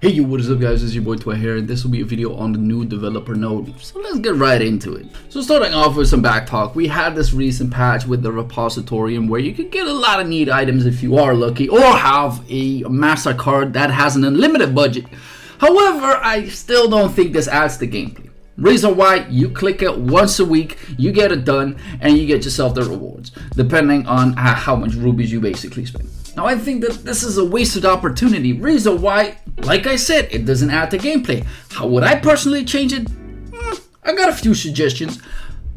Hey you, what is up guys, it's your boy Twa here, and this will be a video on the new developer note, so let's get right into it. So starting off with some back talk, we had this recent patch with the Repositorioum where you could get a lot of neat items if you are lucky, or have a master card that has an unlimited budget. However, I still don't think this adds to gameplay. Reason why: you click it once a week, you get it done, and you get yourself the rewards, depending on how much rubies you basically spend. Now I think that this is a wasted opportunity. Reason why, like I said, it doesn't add to gameplay. How would I personally change it? I got a few suggestions.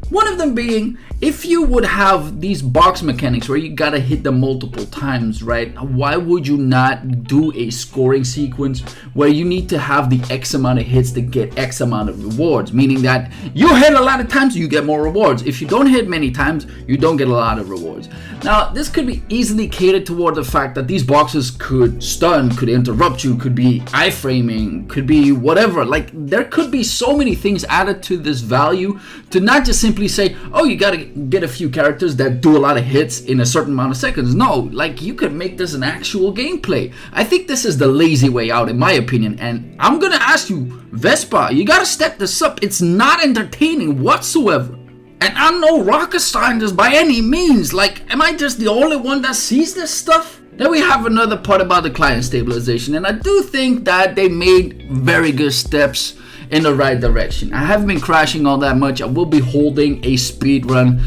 One of them being, if you would have these box mechanics where you gotta hit them multiple times, right? Why would you not do a scoring sequence where you need to have the X amount of hits to get X amount of rewards? Meaning that you hit a lot of times, you get more rewards. If you don't hit many times, you don't get a lot of rewards. Now, this could be easily catered toward the fact that these boxes could stun, could interrupt you, could be iframing, could be whatever. Like, there could be so many things added to this value to not just simply say, oh, you gotta get a few characters that do a lot of hits in a certain amount of seconds. No, like, you could make this an actual gameplay. I think this is the lazy way out, in my opinion, and I'm gonna ask you, Vespa, you gotta step this up. It's not entertaining whatsoever. And I'm no rocket scientist by any means. Like, am I just the only one that sees this stuff? Then we have another part about the client stabilization, and I do think that they made very good steps in the right direction. I haven't been crashing all that much. I will be holding a speed run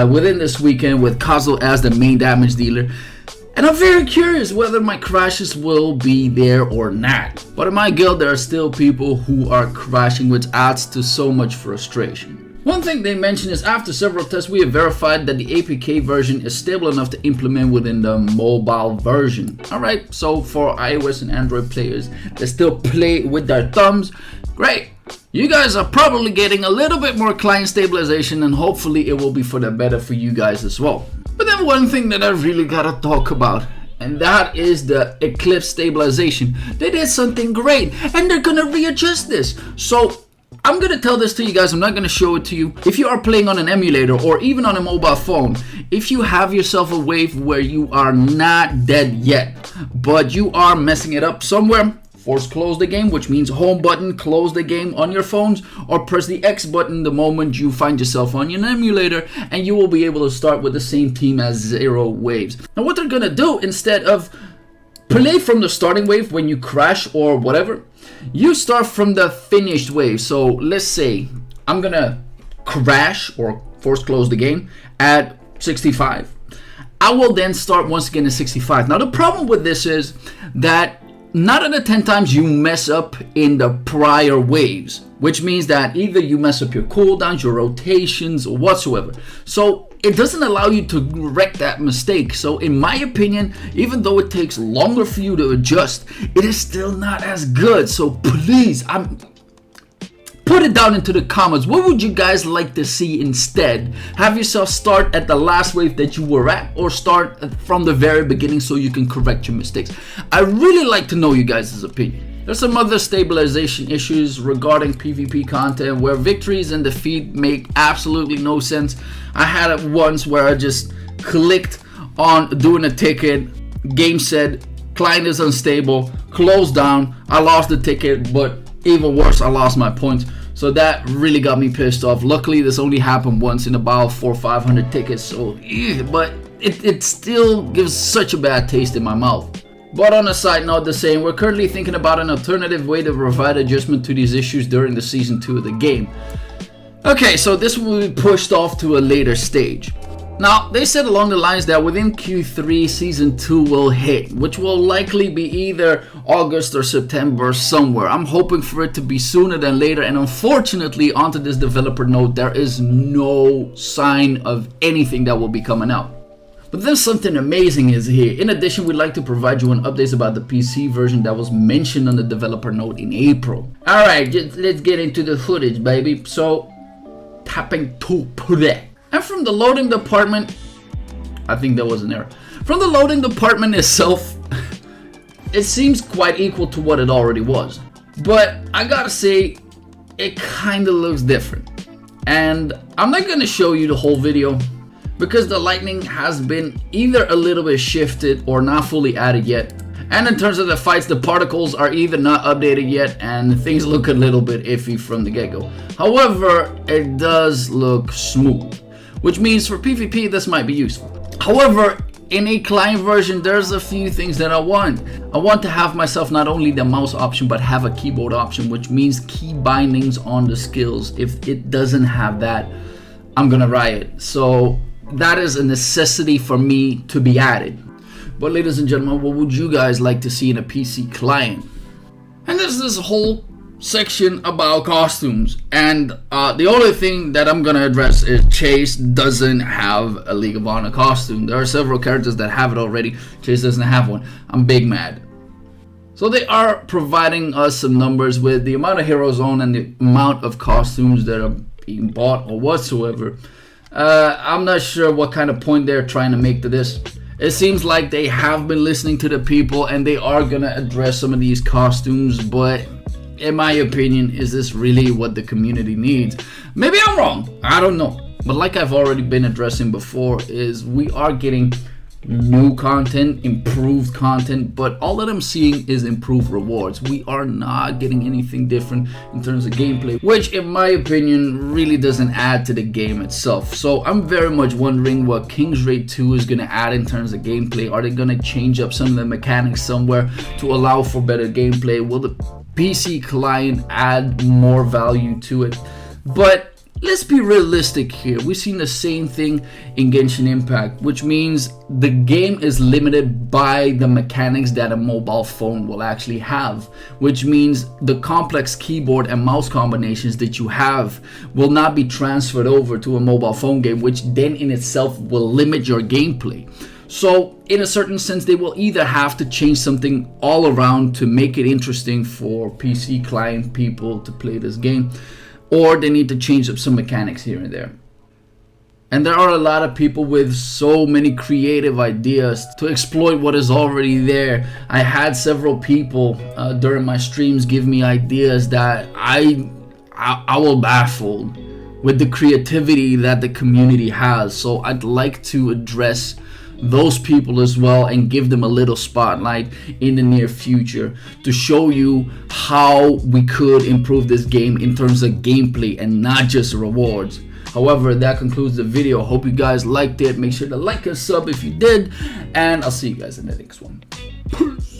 within this weekend with Kazo as the main damage dealer, and I'm very curious whether my crashes will be there or not. But in my guild there are still people who are crashing, which adds to so much frustration. One thing they mentioned is, after several tests we have verified that the APK version is stable enough to implement within the mobile version. Alright, so for iOS and Android players that still play with their thumbs, great. You guys are probably getting a little bit more client stabilization, and hopefully it will be for the better for you guys as well. But then one thing that I really gotta talk about, and that is the Eclipse stabilization. They did something great, and they're gonna readjust this. So I'm gonna tell this to you guys, I'm not gonna show it to you. If you are playing on an emulator or even on a mobile phone, if you have yourself a wave where you are not dead yet, but you are messing it up somewhere, force close the game, which means home button, close the game on your phones, or press the X button the moment you find yourself on your emulator, and you will be able to start with the same team as 0 waves. Now what they're gonna do, instead of play from the starting wave when you crash or whatever, you start from the finished wave. So let's say I'm gonna crash or force close the game at 65. I will then start once again at 65. Now the problem with this is that 9 out of 10 times you mess up in the prior waves, which means that either you mess up your cooldowns, your rotations, or whatsoever. So it doesn't allow you to correct that mistake. So in my opinion, even though it takes longer for you to adjust, it is still not as good. So please, put it down into the comments. What would you guys like to see instead? Have yourself start at the last wave that you were at, or start from the very beginning so you can correct your mistakes? I really like to know you guys' opinion. There's some other stabilization issues regarding PvP content where victories and defeat make absolutely no sense. I had it once where I just clicked on doing a ticket, game said client is unstable, closed down, I lost the ticket, but even worse, I lost my points. So that really got me pissed off. Luckily this only happened once in about 400 or 500 tickets, so but it still gives such a bad taste in my mouth. But on a side note, the same, we're currently thinking about an alternative way to provide adjustment to these issues during the season 2 of the game. Okay, so this will be pushed off to a later stage. Now, they said along the lines that within Q3 season 2 will hit, which will likely be either August or September somewhere. I'm hoping for it to be sooner than later, and unfortunately onto this developer note there is no sign of anything that will be coming out. But then something amazing is here. In addition, we'd like to provide you an update about the PC version that was mentioned on the developer note in April. Alright, let's get into the footage, baby. So, tapping to play. And from the loading department, I think there was an error. From the loading department itself, it seems quite equal to what it already was. But I gotta say, it kinda looks different. And I'm not gonna show you the whole video, because the lighting has been either a little bit shifted or not fully added yet, And in terms of the fights, the particles are even not updated yet, and things look a little bit iffy from the get-go. However, it does look smooth, which means for PvP this might be useful. However, in a client version, there's a few things that I want. I want to have myself not only the mouse option, but have a keyboard option, which means key bindings on the skills. If it doesn't have that, I'm gonna riot. So that is a necessity for me to be added. But ladies and gentlemen, what would you guys like to see in a PC client? And there's this whole section about costumes, and the only thing that I'm gonna address is Chase doesn't have a League of Honor costume. There are several characters that have it already. Chase doesn't have one. I'm big mad. So they are providing us some numbers with the amount of heroes on and the amount of costumes that are being bought or whatsoever. I'm not sure what kind of point they're trying to make to this. It seems like they have been listening to the people and they are gonna address some of these costumes, but in my opinion, is this really what the community needs? Maybe I'm wrong, I don't know. But like I've already been addressing before, is we are getting new content, improved content, but all that I'm seeing is improved rewards. We are not getting anything different in terms of gameplay, which in my opinion really doesn't add to the game itself. So I'm very much wondering what King's Raid 2 is going to add in terms of gameplay. Are they going to change up some of the mechanics somewhere to allow for better gameplay? Will the PC client add more value to it? But let's be realistic here. We've seen the same thing in Genshin Impact, which means the game is limited by the mechanics that a mobile phone will actually have, which means the complex keyboard and mouse combinations that you have will not be transferred over to a mobile phone game, which then in itself will limit your gameplay. So in a certain sense, they will either have to change something all around to make it interesting for PC client people to play this game, or they need to change up some mechanics here and there. And there are a lot of people with so many creative ideas to exploit what is already there. I had several people during my streams give me ideas that I was baffled with the creativity that the community has. So I'd like to address those people as well and give them a little spotlight in the near future to show you how we could improve this game in terms of gameplay and not just rewards. However, that concludes the video. Hope you guys liked it. Make sure to like and sub if you did, and I'll see you guys in the next one. Peace.